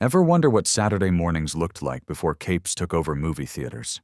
Ever wonder what Saturday mornings looked like before capes took over movie theaters?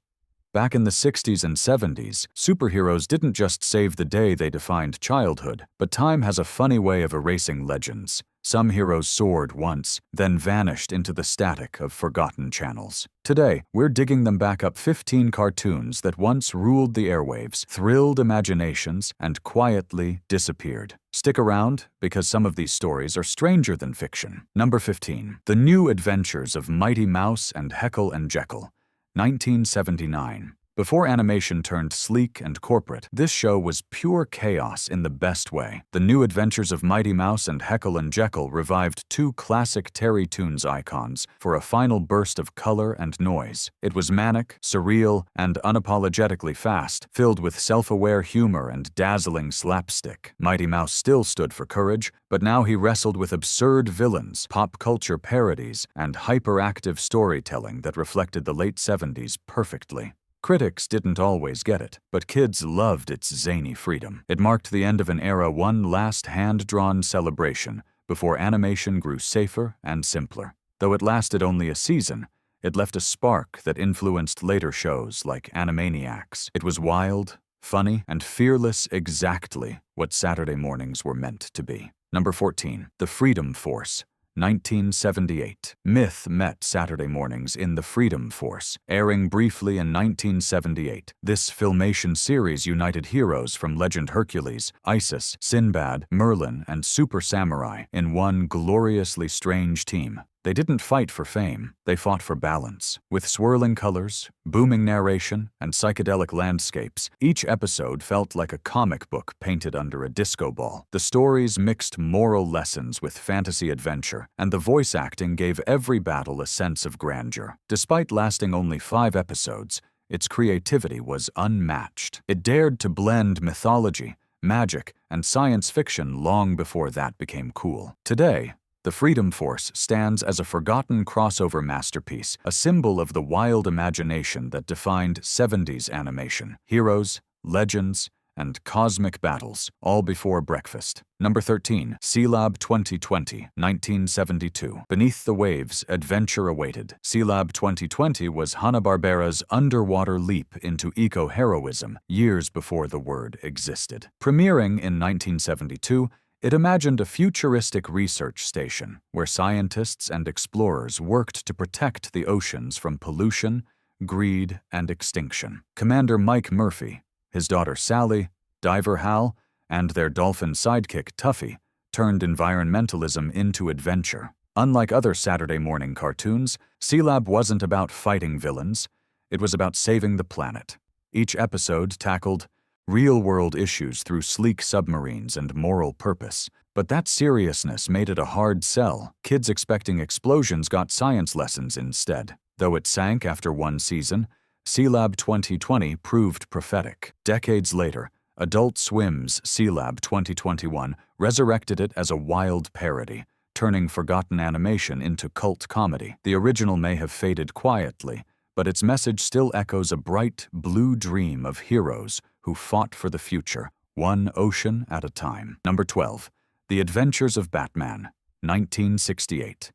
Back in the 60s and 70s, superheroes didn't just save the day they defined childhood, but time has a funny way of erasing legends. Some heroes soared once, then vanished into the static of forgotten channels. Today, we're digging them back up 15 cartoons that once ruled the airwaves, thrilled imaginations, and quietly disappeared. Stick around, because some of these stories are stranger than fiction. Number 15. The New Adventures of Mighty Mouse and Heckle and Jekyll, 1979. Before animation turned sleek and corporate, this show was pure chaos in the best way. The New Adventures of Mighty Mouse and Heckle and Jekyll revived two classic Terry Toons icons for a final burst of color and noise. It was manic, surreal, and unapologetically fast, filled with self-aware humor and dazzling slapstick. Mighty Mouse still stood for courage, but now he wrestled with absurd villains, pop culture parodies, and hyperactive storytelling that reflected the late 70s perfectly. Critics didn't always get it, but kids loved its zany freedom. It marked the end of an era, one last hand-drawn celebration, before animation grew safer and simpler. Though it lasted only a season, it left a spark that influenced later shows like Animaniacs. It was wild, funny, and fearless, exactly what Saturday mornings were meant to be. Number 14. The Freedom Force, 1978. Myth met Saturday mornings in The Freedom Force, airing briefly in 1978. This filmation series united heroes from legend Hercules, Isis, Sinbad, Merlin, and Super Samurai in one gloriously strange team. They didn't fight for fame, they fought for balance. With swirling colors, booming narration, and psychedelic landscapes, each episode felt like a comic book painted under a disco ball. The stories mixed moral lessons with fantasy adventure, and the voice acting gave every battle a sense of grandeur. Despite lasting only 5 episodes, its creativity was unmatched. It dared to blend mythology, magic, and science fiction long before that became cool. Today, The Freedom Force stands as a forgotten crossover masterpiece, a symbol of the wild imagination that defined 70s animation. Heroes, legends, and cosmic battles, all before breakfast. Number 13. Sealab 2020, 1972. Beneath the waves, adventure awaited. Sealab 2020 was Hanna-Barbera's underwater leap into eco-heroism years before the word existed. Premiering in 1972, it imagined a futuristic research station where scientists and explorers worked to protect the oceans from pollution, greed, and extinction. Commander Mike Murphy, his daughter Sally, diver Hal, and their dolphin sidekick Tuffy turned environmentalism into adventure. Unlike other Saturday morning cartoons, Sealab wasn't about fighting villains, it was about saving the planet. Each episode tackled real-world issues through sleek submarines and moral purpose. But that seriousness made it a hard sell. Kids expecting explosions got science lessons instead. Though it sank after one season, Sealab 2020 proved prophetic. Decades later, Adult Swim's Sealab 2021 resurrected it as a wild parody, turning forgotten animation into cult comedy. The original may have faded quietly, but its message still echoes a bright, blue dream of heroes who fought for the future, one ocean at a time. Number 12. The Adventures of Batman, 1968.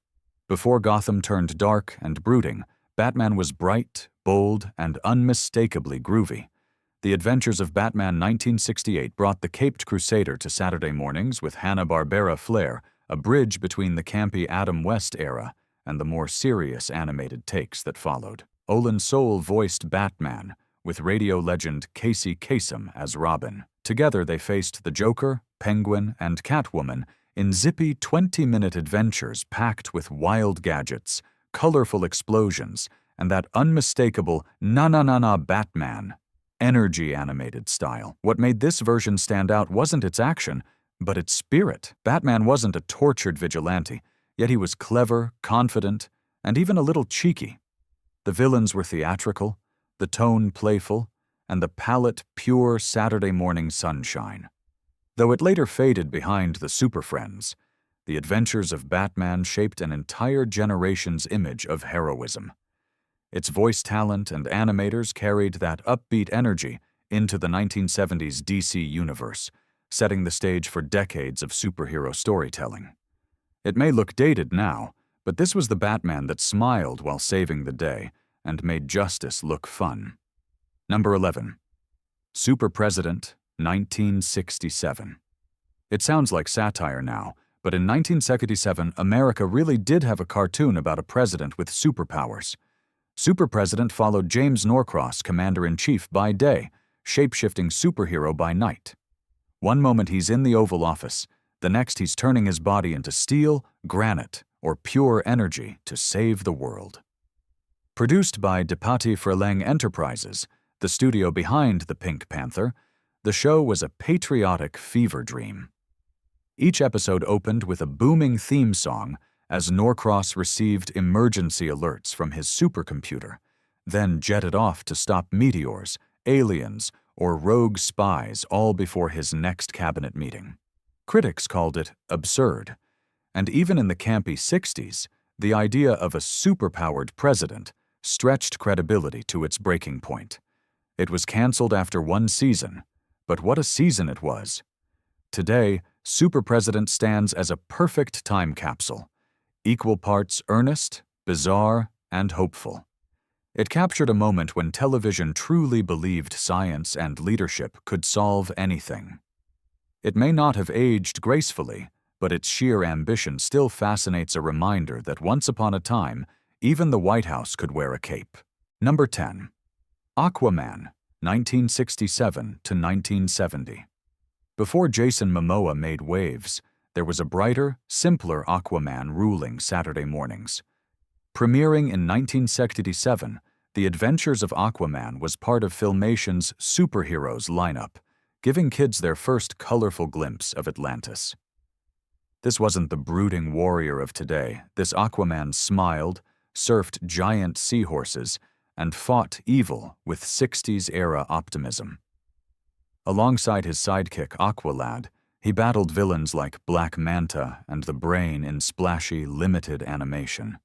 Before Gotham turned dark and brooding, Batman was bright, bold, and unmistakably groovy. The Adventures of Batman 1968 brought the caped crusader to Saturday mornings with Hanna-Barbera flair, a bridge between the campy Adam West era and the more serious animated takes that followed. Olin Soule voiced Batman, with radio legend Casey Kasem as Robin. Together they faced the Joker, Penguin, and Catwoman in zippy 20-minute adventures packed with wild gadgets, colorful explosions, and that unmistakable na-na-na-na Batman energy animated style. What made this version stand out wasn't its action, but its spirit. Batman wasn't a tortured vigilante, yet he was clever, confident, and even a little cheeky. The villains were theatrical, the tone playful, and the palette pure Saturday morning sunshine. Though it later faded behind the Super Friends, The Adventures of Batman shaped an entire generation's image of heroism. Its voice talent and animators carried that upbeat energy into the 1970s DC universe, setting the stage for decades of superhero storytelling. It may look dated now, But this was the Batman that smiled while saving the day and made justice look fun. Number 11. Super President, 1967. It sounds like satire now, but in 1967, America really did have a cartoon about a president with superpowers. Super President followed James Norcross, Commander-in-Chief, by day, shape-shifting superhero by night. One moment he's in the Oval Office, the next he's turning his body into steel, granite, or pure energy to save the world. Produced by DePatie Freleng Enterprises, the studio behind the Pink Panther, the show was a patriotic fever dream. Each episode opened with a booming theme song as Norcross received emergency alerts from his supercomputer, then jetted off to stop meteors, aliens, or rogue spies all before his next cabinet meeting. Critics called it absurd, and even in the campy 60s, the idea of a superpowered president stretched credibility to its breaking point. It was canceled after one season, but what a season it was. Today, Super President stands as a perfect time capsule, equal parts earnest, bizarre, and hopeful. It captured a moment when television truly believed science and leadership could solve anything. It may not have aged gracefully, but its sheer ambition still fascinates, a reminder that once upon a time, even the White House could wear a cape. Number 10. Aquaman, 1967 to 1970. Before Jason Momoa made waves, there was a brighter, simpler Aquaman ruling Saturday mornings. Premiering in 1967, The Adventures of Aquaman was part of Filmation's Superheroes lineup, giving kids their first colorful glimpse of Atlantis. This wasn't the brooding warrior of today. This Aquaman smiled, surfed giant seahorses, and fought evil with 60s-era optimism. Alongside his sidekick Aqualad, he battled villains like Black Manta and the Brain in splashy, limited animation.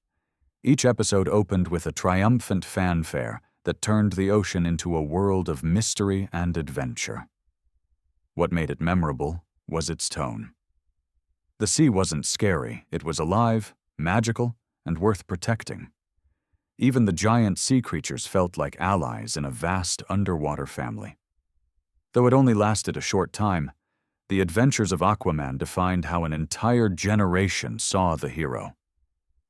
Each episode opened with a triumphant fanfare that turned the ocean into a world of mystery and adventure. What made it memorable was its tone. The sea wasn't scary, it was alive, magical, and worth protecting. Even the giant sea creatures felt like allies in a vast underwater family. Though it only lasted a short time, The Adventures of Aquaman defined how an entire generation saw the hero.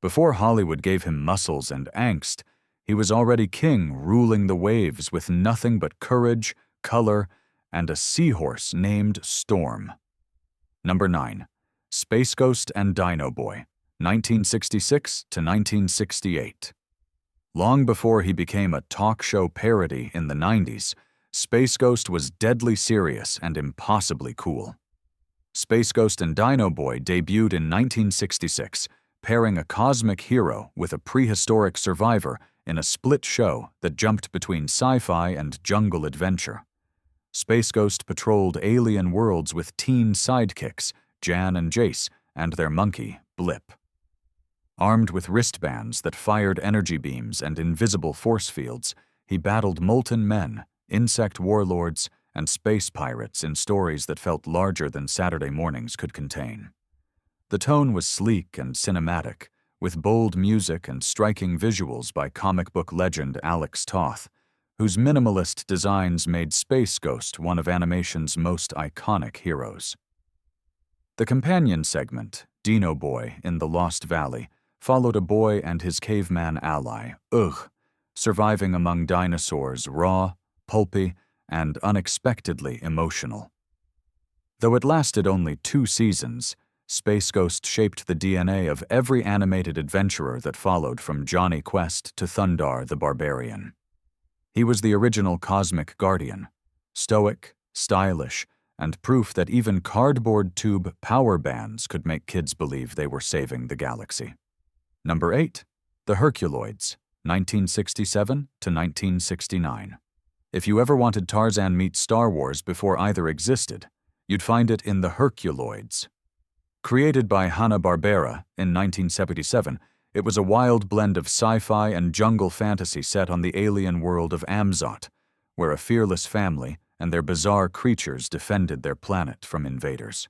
Before Hollywood gave him muscles and angst, he was already king, ruling the waves with nothing but courage, color, and a seahorse named Storm. Number 9. Space Ghost and Dino Boy, 1966 to 1968. Long before he became a talk show parody in the 90s, Space Ghost was deadly serious and impossibly cool. Space Ghost and Dino Boy debuted in 1966, pairing a cosmic hero with a prehistoric survivor in a split show that jumped between sci-fi and jungle adventure. Space Ghost patrolled alien worlds with teen sidekicks, Jan and Jace, and their monkey, Blip. Armed with wristbands that fired energy beams and invisible force fields, he battled molten men, insect warlords, and space pirates in stories that felt larger than Saturday mornings could contain. The tone was sleek and cinematic, with bold music and striking visuals by comic book legend Alex Toth, whose minimalist designs made Space Ghost one of animation's most iconic heroes. The companion segment, Dino Boy in the Lost Valley, followed a boy and his caveman ally, Ugh, surviving among dinosaurs raw, pulpy, and unexpectedly emotional. Though it lasted only 2 seasons, Space Ghost shaped the DNA of every animated adventurer that followed from Johnny Quest to Thundar the Barbarian. He was the original cosmic guardian, stoic, stylish, and proof that even cardboard tube power bands could make kids believe they were saving the galaxy. Number 8. The Herculoids, 1967 to 1969. If you ever wanted Tarzan meets Star Wars before either existed, you'd find it in the Herculoids. Created by Hanna-Barbera in 1977, it was a wild blend of sci-fi and jungle fantasy set on the alien world of Amzot, where a fearless family and their bizarre creatures defended their planet from invaders.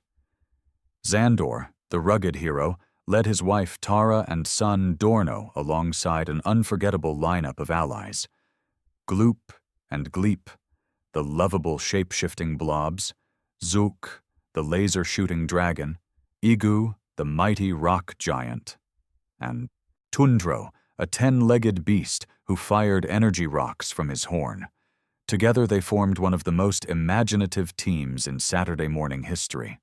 Xandor, the rugged hero, led his wife Tara and son Dorno alongside an unforgettable lineup of allies. Gloop and Gleep, the lovable shape-shifting blobs, Zook, the laser-shooting dragon, Igu, the mighty rock giant, and Tundro, a 10-legged beast who fired energy rocks from his horn. Together they formed one of the most imaginative teams in Saturday morning history.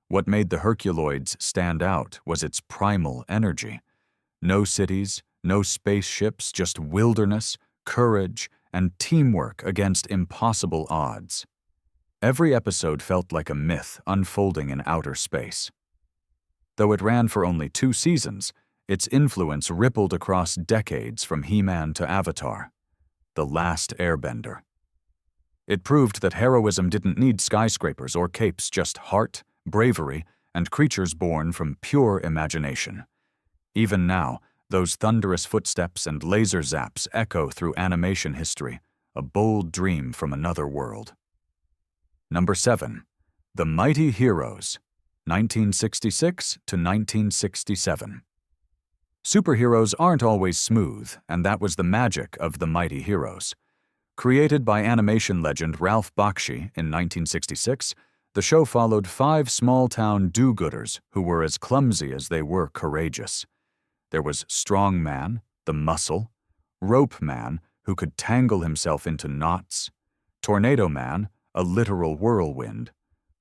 What made the Herculoids stand out was its primal energy. No cities, no spaceships, just wilderness, courage, and teamwork against impossible odds. Every episode felt like a myth unfolding in outer space. Though it ran for only 2 seasons, its influence rippled across decades from He-Man to Avatar, The Last Airbender. It proved that heroism didn't need skyscrapers or capes, just heart, bravery, and creatures born from pure imagination. Even now, those thunderous footsteps and laser zaps echo through animation history, a bold dream from another world. Number 7. The Mighty Heroes, 1966 to 1967. Superheroes aren't always smooth, and that was the magic of The Mighty Heroes. Created by animation legend Ralph Bakshi in 1966, the show followed 5 small-town do-gooders who were as clumsy as they were courageous. There was Strong Man, the Muscle, Rope Man, who could tangle himself into knots, Tornado Man, a literal whirlwind,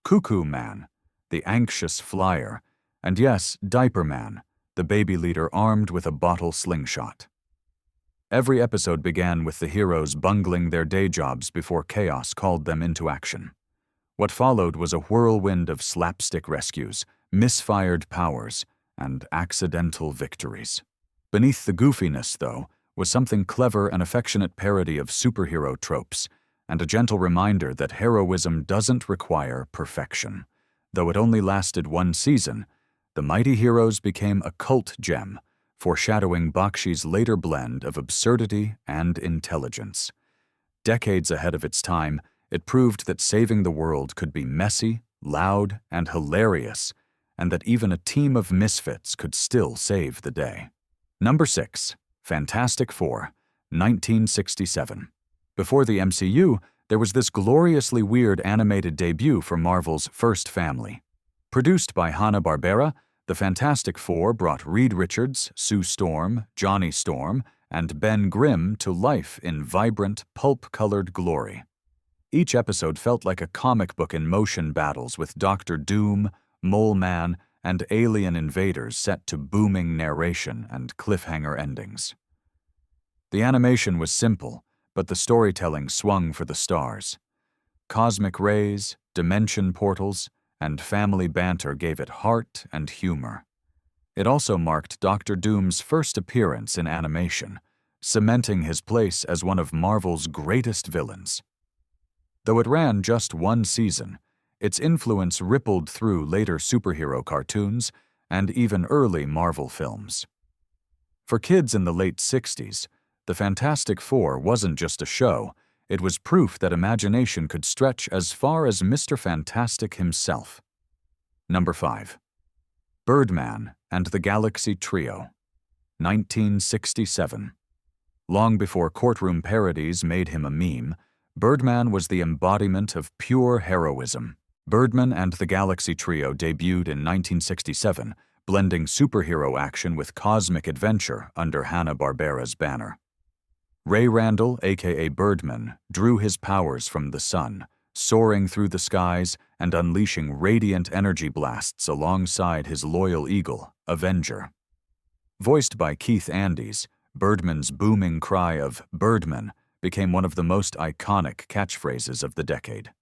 Cuckoo Man, the anxious flyer, and yes, Diaper Man, the baby leader armed with a bottle slingshot. Every episode began with the heroes bungling their day jobs before chaos called them into action. What followed was a whirlwind of slapstick rescues, misfired powers, and accidental victories. Beneath the goofiness, though, was something clever, an affectionate parody of superhero tropes, and a gentle reminder that heroism doesn't require perfection. Though it only lasted 1 season, The Mighty Heroes became a cult gem, foreshadowing Bakshi's later blend of absurdity and intelligence. Decades ahead of its time, it proved that saving the world could be messy, loud, and hilarious, and that even a team of misfits could still save the day. Number 6. Fantastic Four, 1967. Before the MCU, there was this gloriously weird animated debut for Marvel's first family. Produced by Hanna-Barbera, the Fantastic Four brought Reed Richards, Sue Storm, Johnny Storm, and Ben Grimm to life in vibrant, pulp-colored glory. Each episode felt like a comic book in motion battles with Dr. Doom, Mole Man, and alien invaders set to booming narration and cliffhanger endings. The animation was simple, but the storytelling swung for the stars. Cosmic rays, dimension portals, and family banter gave it heart and humor. It also marked Dr. Doom's first appearance in animation, cementing his place as one of Marvel's greatest villains. Though it ran just 1 season, its influence rippled through later superhero cartoons and even early Marvel films. For kids in the late 60s, the Fantastic Four wasn't just a show, it was proof that imagination could stretch as far as Mr. Fantastic himself. Number 5. Birdman and the Galaxy Trio, 1967. Long before courtroom parodies made him a meme, Birdman was the embodiment of pure heroism. Birdman and the Galaxy Trio debuted in 1967, blending superhero action with cosmic adventure under Hanna-Barbera's banner. Ray Randall, aka Birdman, drew his powers from the sun, soaring through the skies and unleashing radiant energy blasts alongside his loyal eagle, Avenger. Voiced by Keith Andes, Birdman's booming cry of "Birdman" became one of the most iconic catchphrases of the decade.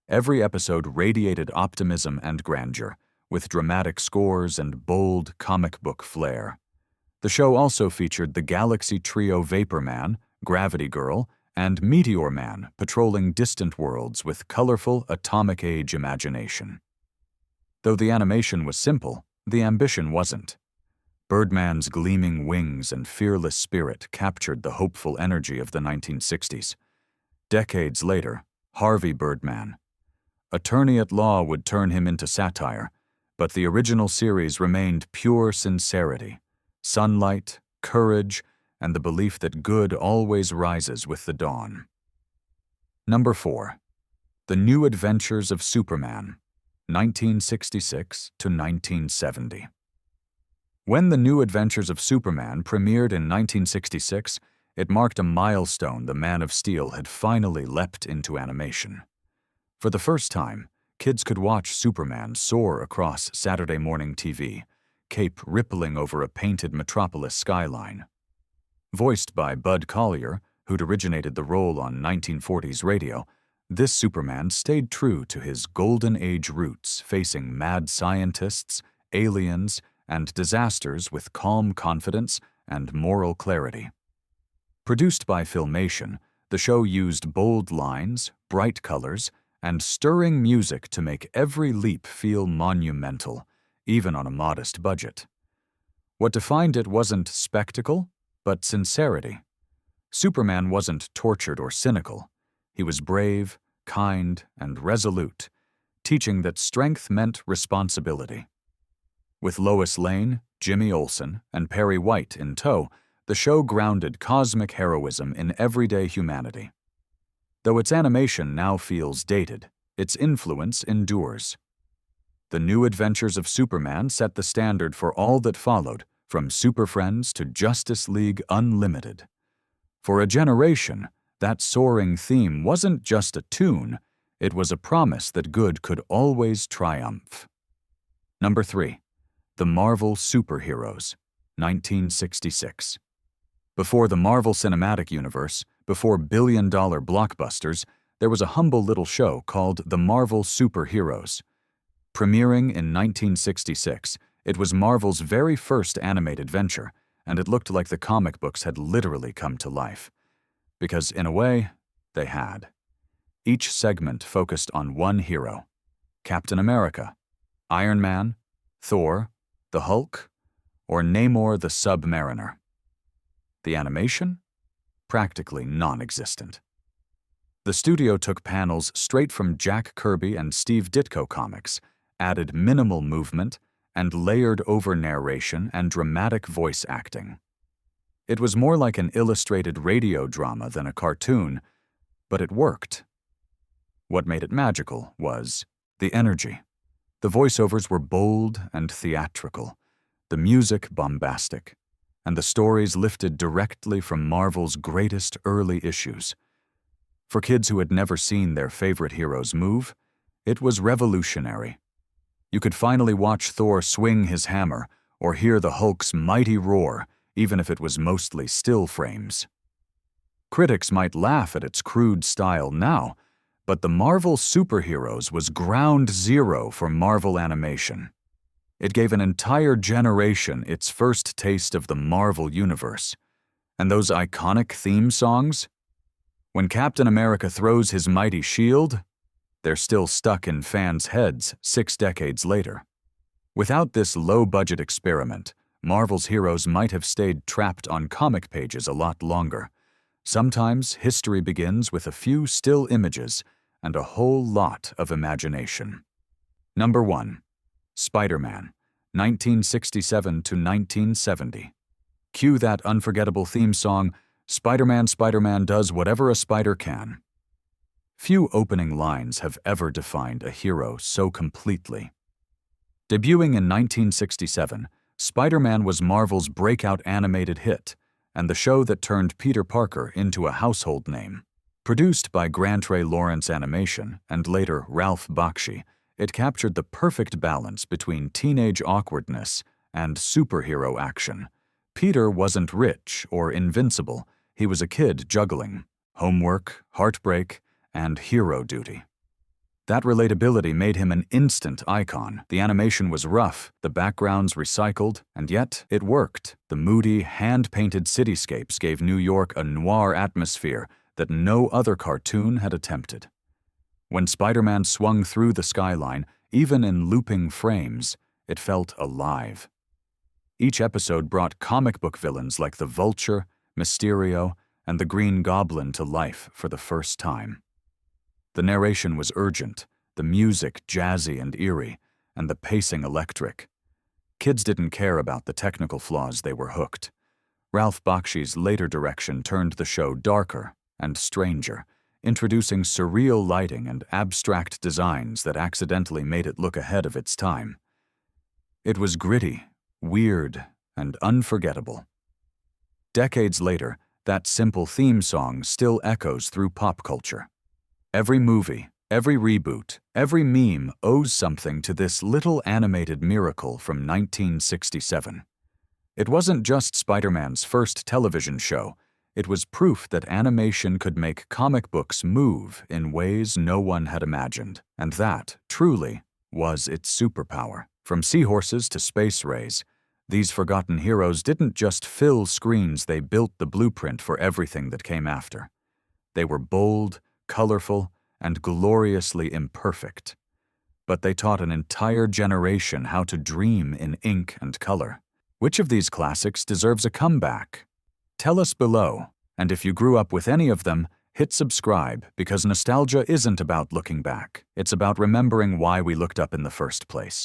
Every episode radiated optimism and grandeur, with dramatic scores and bold comic book flair. The show also featured the Galaxy Trio Vapor Man, Gravity Girl, and Meteor Man patrolling distant worlds with colorful atomic age imagination. Though the animation was simple, the ambition wasn't. Birdman's gleaming wings and fearless spirit captured the hopeful energy of the 1960s. Decades later, Harvey Birdman. Attorney at law would turn him into satire, But the original series remained pure sincerity, sunlight, courage, and the belief that good always rises with the dawn. Number 4. The New Adventures of Superman, 1966 to 1970. When The New Adventures of Superman premiered in 1966, it marked a milestone the Man of Steel had finally leapt into animation. For the first time, kids could watch Superman soar across Saturday morning TV, cape rippling over a painted metropolis skyline. Voiced by Bud Collyer, who'd originated the role on 1940s radio, this Superman stayed true to his Golden Age roots, facing mad scientists, aliens, and disasters with calm confidence and moral clarity. Produced by Filmation, the show used bold lines, bright colors, and stirring music to make every leap feel monumental, even on a modest budget. What defined it wasn't spectacle, but sincerity. Superman wasn't tortured or cynical. He was brave, kind, and resolute, teaching that strength meant responsibility. With Lois Lane, Jimmy Olsen, and Perry White in tow, the show grounded cosmic heroism in everyday humanity. Though its animation now feels dated, its influence endures. The New Adventures of Superman set the standard for all that followed, from Super Friends to Justice League Unlimited. For a generation, that soaring theme wasn't just a tune, it was a promise that good could always triumph. Number 3. The Marvel Superheroes, 1966. Before the Marvel Cinematic Universe, before billion-dollar blockbusters, there was a humble little show called The Marvel Superheroes. Premiering in 1966, it was Marvel's very first animated venture, and it looked like the comic books had literally come to life. Because, in a way, they had. Each segment focused on one hero: Captain America, Iron Man, Thor, the Hulk, or Namor the Submariner. The animation? Practically non-existent. The studio took panels straight from Jack Kirby and Steve Ditko comics, added minimal movement, and layered over narration and dramatic voice acting. It was more like an illustrated radio drama than a cartoon, but it worked. What made it magical was the energy. The voiceovers were bold and theatrical, the music bombastic, and the stories lifted directly from Marvel's greatest early issues. For kids who had never seen their favorite heroes move, it was revolutionary. You could finally watch Thor swing his hammer or hear the Hulk's mighty roar, even if it was mostly still frames. Critics might laugh at its crude style now, but the Marvel Superheroes was ground zero for Marvel animation. It gave an entire generation its first taste of the Marvel Universe. And those iconic theme songs? When Captain America throws his mighty shield, they're still stuck in fans' heads 6 decades later. Without this low-budget experiment, Marvel's heroes might have stayed trapped on comic pages a lot longer. Sometimes history begins with a few still images and a whole lot of imagination. Number 1. Spider-Man, 1967 to 1970. Cue that unforgettable theme song, Spider-Man, Spider-Man does whatever a spider can. Few opening lines have ever defined a hero so completely. Debuting in 1967, Spider-Man was Marvel's breakout animated hit, and the show that turned Peter Parker into a household name. Produced by Grant Ray Lawrence Animation and later Ralph Bakshi, it captured the perfect balance between teenage awkwardness and superhero action. Peter wasn't rich or invincible. He was a kid juggling homework, heartbreak, and hero duty. That relatability made him an instant icon. The animation was rough, the backgrounds recycled, and yet it worked. The moody, hand-painted cityscapes gave New York a noir atmosphere that no other cartoon had attempted. When Spider-Man swung through the skyline, even in looping frames, it felt alive. Each episode brought comic book villains like the Vulture, Mysterio, and the Green Goblin to life for the first time. The narration was urgent, the music jazzy and eerie, and the pacing electric. Kids didn't care about the technical flaws, they were hooked. Ralph Bakshi's later direction turned the show darker and stranger, introducing surreal lighting and abstract designs that accidentally made it look ahead of its time. It was gritty, weird, and unforgettable. Decades later, that simple theme song still echoes through pop culture. Every movie, every reboot, every meme owes something to this little animated miracle from 1967. It wasn't just Spider-Man's first television show, it was proof that animation could make comic books move in ways no one had imagined, and that, truly, was its superpower. From seahorses to space rays, these forgotten heroes didn't just fill screens, they built the blueprint for everything that came after. They were bold, colorful, and gloriously imperfect. But they taught an entire generation how to dream in ink and color. Which of these classics deserves a comeback? Tell us below, and if you grew up with any of them, hit subscribe, because nostalgia isn't about looking back. It's about remembering why we looked up in the first place.